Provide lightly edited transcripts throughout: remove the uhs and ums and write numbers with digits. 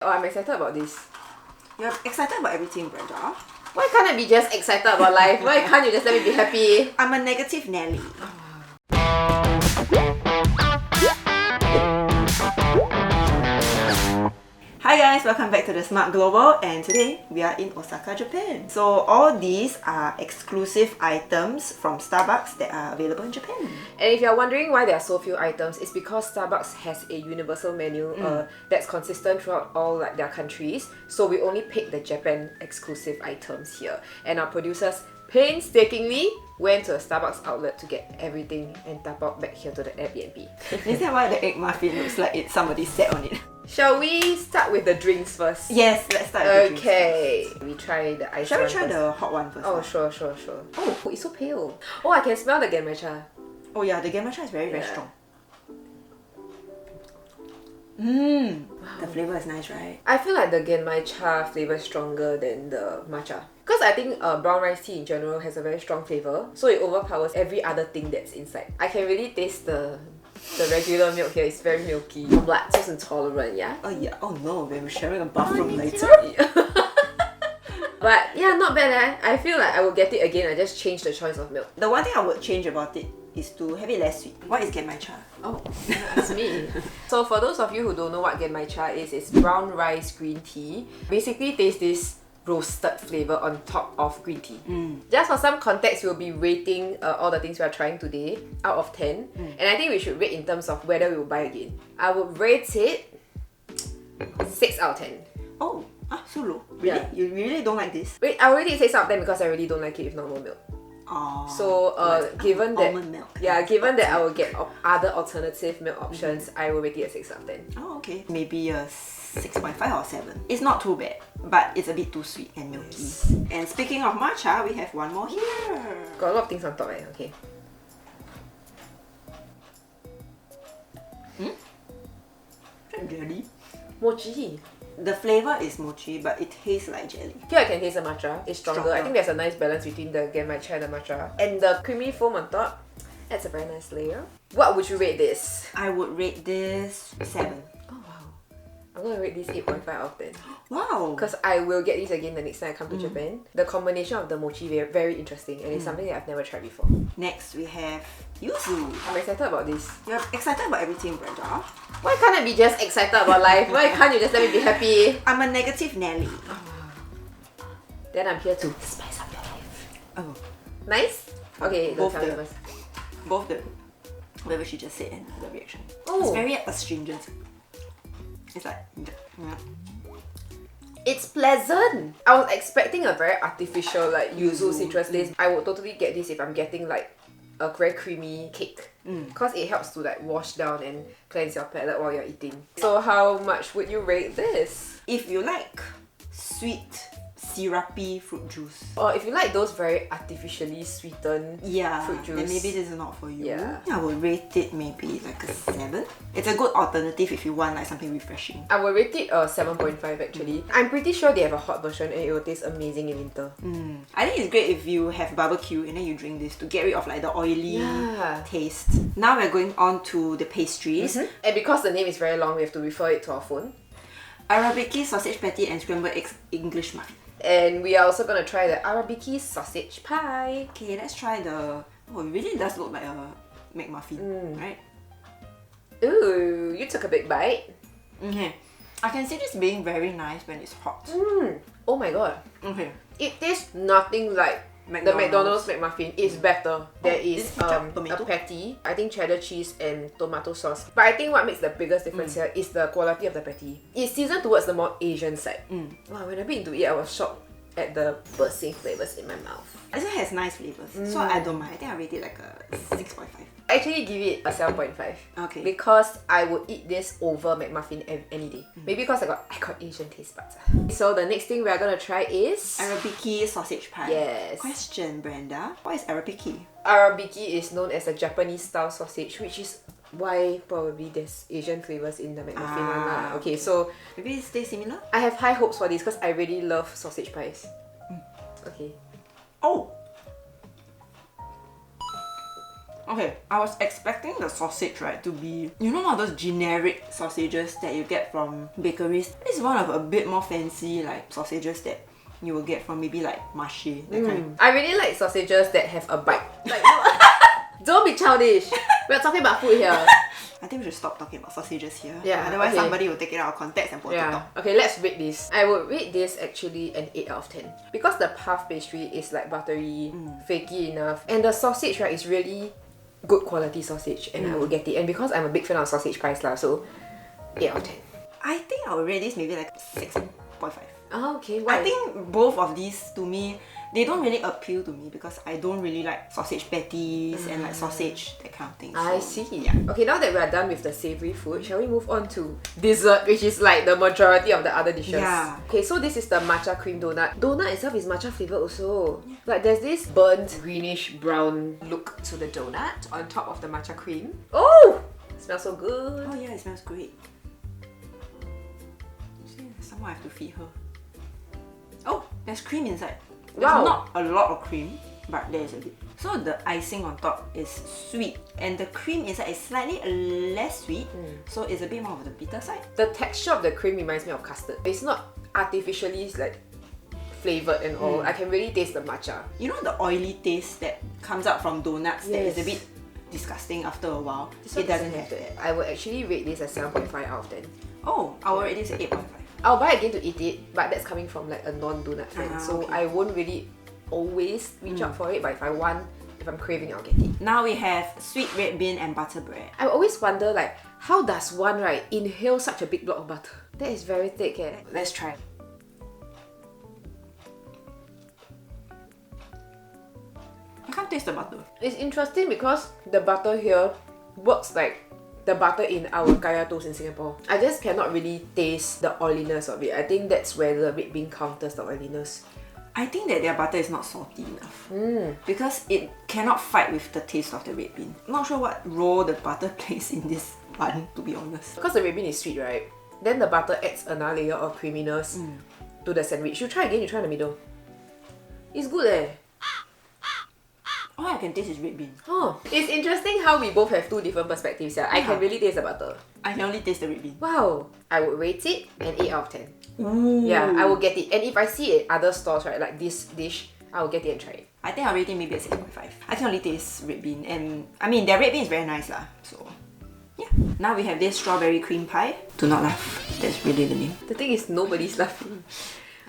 Oh, I'm excited about this. You're excited about everything, Brenda. Why can't I be just excited about life? Why can't you just let me be happy? I'm a negative Nelly. Hi guys, welcome back to the Smart Global, and today we are in Osaka, Japan. So all these are exclusive items from Starbucks that are available in Japan. And if you're wondering why there are so few items, it's because Starbucks has a universal menu that's consistent throughout all their countries. So we only pick the Japan exclusive items here. And our producers painstakingly went to a Starbucks outlet to get everything and tap out back here to the Airbnb. Is that why the egg muffin looks like somebody sat on it? Shall we start with the drinks first? Yes, let's start with the drinks first. We try the ice Shall one we try first? the hot one first? Oh, sure. Oh, it's so pale. Oh, I can smell the Genmaicha. Oh yeah, the Genmaicha is very strong. The flavour is nice, right? I feel like the Genmaicha flavour is stronger than the matcha. Because I think brown rice tea in general has a very strong flavour, so it overpowers every other thing that's inside. I can really taste the regular milk here. It's very milky. I'm lactose intolerant, yeah? Oh yeah, oh no, we're sharing a bathroom later. But yeah, not bad I feel like I will get it again. I just changed the choice of milk. The one thing I would change about it is to have it less sweet. What is Genmaicha? Oh, that's me. So for those of you who don't know what Genmaicha is, it's brown rice green tea. Basically tastes this roasted flavour on top of green tea. Just for some context, we'll be rating all the things we are trying today out of 10. And I think we should rate in terms of whether we will buy again. I would rate it 6 out of 10. Oh, so low. Really? Yeah. You really don't like this? Wait, I already 6 out of 10 because I really don't like it with normal milk. Oh, So given that almond milk. given that I will get other alternative milk options, I will rate it a 6 out of 10. Oh, okay. Maybe a 6.5 or 7. It's not too bad, but it's a bit too sweet and milky. And speaking of matcha, we have one more here. Got a lot of things on top, eh? Okay. Jelly. Mochi. The flavour is mochi, but it tastes like jelly. Here I can taste the matcha. It's stronger. I think there's a nice balance between the Genmaicha and the matcha. And the creamy foam on top, that's a very nice layer. What would you rate this? I would rate this 7. Oh wow. I'm gonna rate this 8.5 out of 10. Wow! Because I will get this again the next time I come to Japan. The combination of the mochi very, very interesting, and it's something that I've never tried before. Next, we have Yuzu. I'm excited about this. You're excited about everything, Brenda. Why can't I be just excited about life? Why can't you just let me be happy? I'm a negative Nelly. Then I'm here to spice up your life. Oh. Nice? Okay, don't Both tell me the- first. Both the whatever she just said and the reaction. Oh. It's very astringent. It's like It's pleasant. I was expecting a very artificial yuzu citrus taste. I would totally get this if I'm getting a very creamy cake. Because it helps to wash down and cleanse your palate while you're eating. So how much would you rate this? if you like sweet, syrupy fruit juice. Or if you like those very artificially sweetened fruit juice. Then maybe this is not for you. Yeah. I would rate it maybe like a 7. It's a good alternative if you want something refreshing. I will rate it a 7.5 actually. I'm pretty sure they have a hot version and it will taste amazing in winter. I think it's great if you have barbecue and then you drink this to get rid of the oily taste. Now we're going on to the pastries. And because the name is very long, we have to refer it to our phone. Arabiki Sausage Pie and Scrambled Eggs English Muffin. And we are also going to try the Arabiki Sausage Pie. Okay, let's try the... Oh, it really does look like a McMuffin, right? Ooh, you took a big bite. Okay. I can see this being very nice when it's hot. Oh my god. Okay. It tastes nothing like the McDonald's McMuffin. It's better. There is is ketchup, a tomato? patty, I think cheddar cheese and tomato sauce. But I think what makes the biggest difference here is the quality of the patty. It's seasoned towards the more Asian side. Wow, when I bit into it, I was shocked at the bursting flavours in my mouth. It has nice flavors, so I don't mind. I think I rate it like a 6.5. I actually give it a 7.5. Okay. Because I would eat this over McMuffin any day. Maybe because I got Asian taste buds. So the next thing we are gonna try is Arabiki Sausage Pie. Yes. Question, Brenda. What is Arabiki? Arabiki is known as a Japanese style sausage, which is why probably there's Asian flavors in the McMuffin one lah. Okay, so Maybe it stays similar? I have high hopes for this because I really love sausage pies. Okay. Oh! Okay, I was expecting the sausage, right, to be, you know, all those generic sausages that you get from bakeries. This is one of a bit more fancy like sausages that you will get from maybe like Marché, that kind. I really like sausages that have a bite. Like, don't be childish. We're talking about food here. I think we should stop talking about sausages here. Yeah, Otherwise okay. somebody will take it out of context and put it on. Okay, let's rate this. I would rate this actually an 8 out of 10. Because the puff pastry is like buttery, flaky enough. And the sausage, right, is really good quality sausage. And I would get it. And because I'm a big fan of sausage pies lah, so 8 out of 10. I think I would rate this maybe like 6.5. Oh, okay, why? I think both of these, to me, they don't really appeal to me because I don't really like sausage patties and like sausage, that kind of thing. I see. Yeah. Okay, now that we are done with the savoury food, shall we move on to dessert, which is like the majority of the other dishes? Yeah. Okay, so this is the matcha cream donut. Donut itself is matcha flavoured also. Like there's this burnt greenish brown look to the donut on top of the matcha cream. Oh! It smells so good. Oh yeah, it smells great. See, someone I have to feed her. Oh, there's cream inside. There's Wow. not a lot of cream, but there is a bit. So the icing on top is sweet and the cream inside is slightly less sweet, so it's a bit more of the bitter side. The texture of the cream reminds me of custard. It's not artificially like flavoured and all. I can really taste the matcha. You know the oily taste that comes out from donuts that is a Yes. bit disgusting after a while? This one It doesn't have that. I would actually rate this as 7.5 out of 10. Oh, I will rate this 8.5. I'll buy again to eat it, but that's coming from like a non-donut fan. So okay. I won't really always reach out for it, but if I'm craving, I'll get it. Now we have sweet red bean and butter bread. I always wonder like, how does one, right, inhale such a big block of butter? That is very thick eh. Let's try. I can't taste the butter. It's interesting because the butter here works like the butter in our kaya toast in Singapore. I just cannot really taste the oiliness of it. I think that's where the red bean counters the oiliness. I think that their butter is not salty enough because it cannot fight with the taste of the red bean. Not sure what role the butter plays in this bun, to be honest. Because the red bean is sweet, right? Then the butter adds another layer of creaminess to the sandwich. You try again, you try in the middle. It's good eh. All I can taste is red bean. Oh, it's interesting how we both have two different perspectives here. I can really taste the butter. I can only taste the red bean. Wow. I would rate it an 8 out of 10. Ooh. Yeah, I will get it. And if I see it at other stores, right, like this dish, I will get it and try it. I think I'll rate it maybe at 6.5. I can only taste red bean, and I mean their red bean is very nice lah. So yeah. Now we have this strawberry cream pie. Do not laugh. That's really the name. The thing is, nobody's laughing.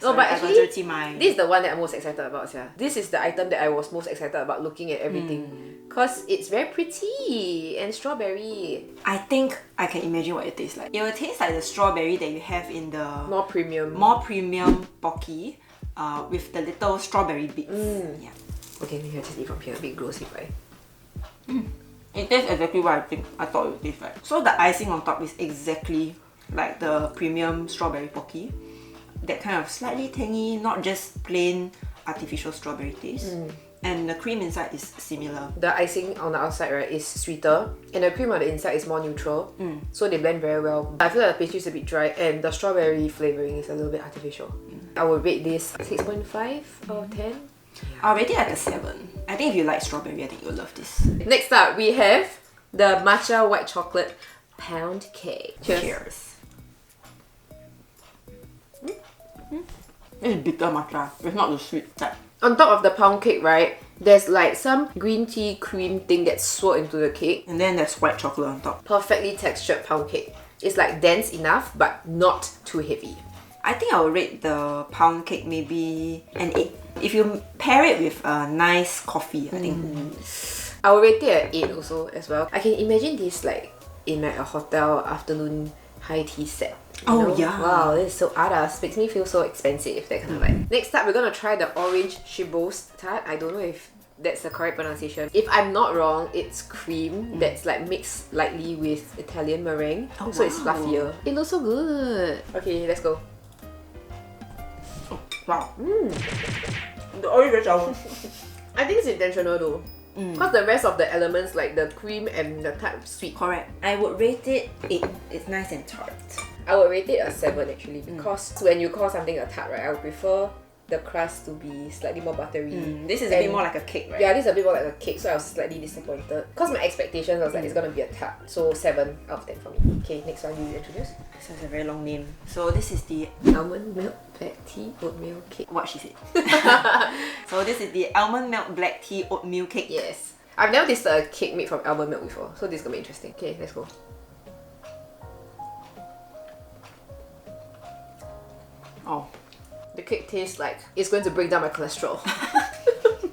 Sorry, No, but I got actually, dirty mind. this is the one that I'm most excited about. Yeah. This is the item that I was most excited about looking at everything. Because it's very pretty and strawberry. I think I can imagine what it tastes like. It will taste like the strawberry that you have in the More premium. more premium Pocky with the little strawberry bits. Yeah. Okay, maybe I just eat from here. A bit gross if I... It tastes exactly what I thought it would taste like. So the icing on top is exactly like the premium strawberry Pocky. That kind of slightly tangy, not just plain artificial strawberry taste. And the cream inside is similar. The icing on the outside, right, is sweeter. And the cream on the inside is more neutral. So they blend very well. I feel like the pastry is a bit dry and the strawberry flavouring is a little bit artificial. I would rate this 6.5 out of 10. I'll rate it like a 7. I think if you like strawberry, I think you'll love this. Next up, we have the matcha white chocolate pound cake. Cheers. It's bitter matcha. It's not the sweet type. On top of the pound cake, right, there's like some green tea cream thing that's swirled into the cake. And then there's white chocolate on top. Perfectly textured pound cake. It's like dense enough, but not too heavy. I think I would rate the pound cake maybe an 8. If you pair it with a nice coffee, I think. I will rate it at 8 also as well. I can imagine this like in like a hotel afternoon high tea set. You know? yeah. Wow, this is so adas. Makes me feel so expensive, that kind of vibe. Next up, we're gonna try the orange Sibouste tart. I don't know if that's the correct pronunciation. If I'm not wrong, it's cream that's like mixed lightly with Italian meringue. So it's fluffier. It looks so good. Okay, let's go. Wow. The orange very sour. I think it's intentional though. Because the rest of the elements like the cream and the tart sweet. Correct. I would rate it 8. It's nice and tart. I would rate it a 7 actually, because when you call something a tart, right, I would prefer the crust to be slightly more buttery. This is a bit more like a cake, right? Yeah, this is a bit more like a cake, so I was slightly disappointed. Because my expectations was like it's gonna be a tart, so 7 out of 10 for me. Okay, next one you introduce. This has a very long name. So this is the Almond milk black tea oatmeal cake. what she said. So this is the almond milk black tea oatmeal cake. Yes. I've never tasted a cake made from almond milk before, so this is gonna be interesting. Okay, let's go. Oh. The cake tastes like it's going to bring down my cholesterol.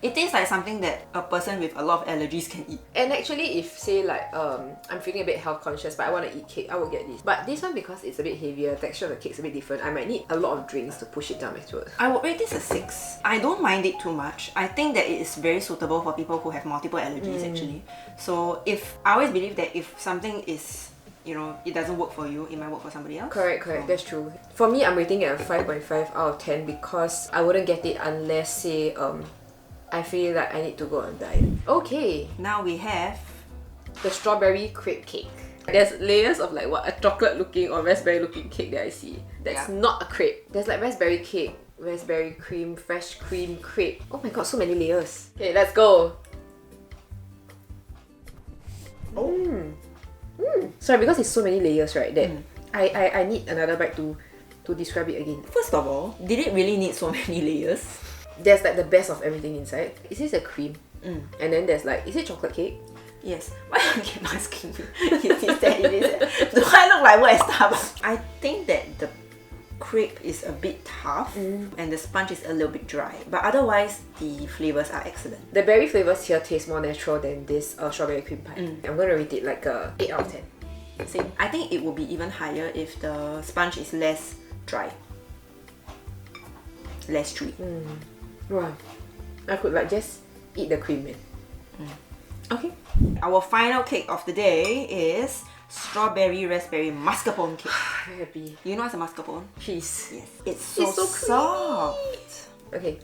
It tastes like something that a person with a lot of allergies can eat. And actually, if say like I'm feeling a bit health conscious but I want to eat cake, I will get this. But this one, because it's a bit heavier, texture of the cake's a bit different, I might need a lot of drinks to push it down my throat. I would rate this a 6. I don't mind it too much. I think that it is very suitable for people who have multiple allergies actually. So I always believe that if something is, you know, it doesn't work for you, it might work for somebody else. Correct, that's true. For me, I'm rating it a 5.5 out of 10 because I wouldn't get it unless say I feel like I need to go on a diet. Okay, Now we have the strawberry crepe cake. There's layers of like what, a chocolate looking or raspberry looking cake that I see. That's not a crepe. There's like raspberry cake, raspberry cream, fresh cream crepe. Oh my god, so many layers. Okay, let's go. Sorry, because it's so many layers, right? That I need another bite to describe it again. First of all, did it really need so many layers? There's like the best of everything inside. Is this a cream? And then there's like, is it chocolate cake? Yes. Why do you keep asking me? Is that it is? Do I look like what at Starbucks? I think that the crepe is a bit tough and the sponge is a little bit dry. But otherwise, the flavors are excellent. The berry flavors here taste more natural than this strawberry cream pie. I'm gonna rate it like a 8 out of 10. Same. I think it will be even higher if the sponge is less dry. Less chewy. Wow. I could like just eat the cream, man. Okay. Our final cake of the day is strawberry raspberry mascarpone cake. Very happy. You know what's a mascarpone? Cheese. Yes. It's so so soft. Okay.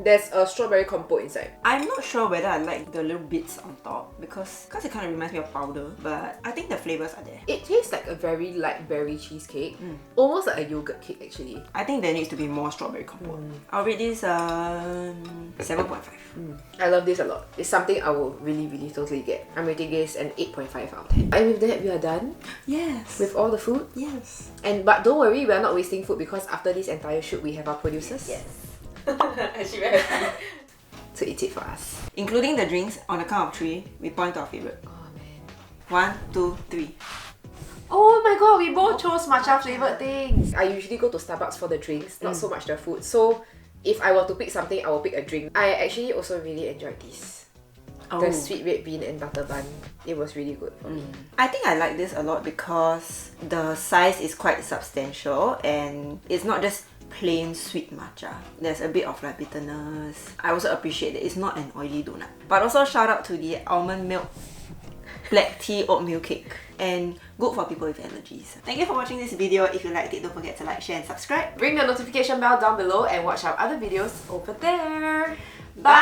There's a strawberry compote inside. I'm not sure whether I like the little bits on top because it kind of reminds me of powder, but I think the flavors are there. It tastes like a very light berry cheesecake. Almost like a yogurt cake actually. I think there needs to be more strawberry compote. I'll rate this 7.5. I love this a lot. It's something I will really totally get. I'm rating this an 8.5 out of 10. And with that, we are done Yes. with all the food. Yes. But don't worry, we are not wasting food because after this entire shoot, we have our producers. Yes. Actually very happy to eat it for us. Including the drinks, on the count of 3, we point to our favorite. Oh man. 1, 2, 3. Oh my god, we both chose matcha flavored things. I usually go to Starbucks for the drinks, not so much the food. So if I were to pick something, I will pick a drink. I actually also really enjoyed this. The sweet red bean and butter bun. It was really good for me. I think I like this a lot because the size is quite substantial and it's not just plain sweet matcha. There's a bit of like bitterness. I also appreciate that it's not an oily donut. But also shout out to the almond milk black tea oatmeal cake, and good for people with allergies. Thank you for watching this video. If you liked it, don't forget to like, share and subscribe. Ring the notification bell down below and watch our other videos over there. Bye!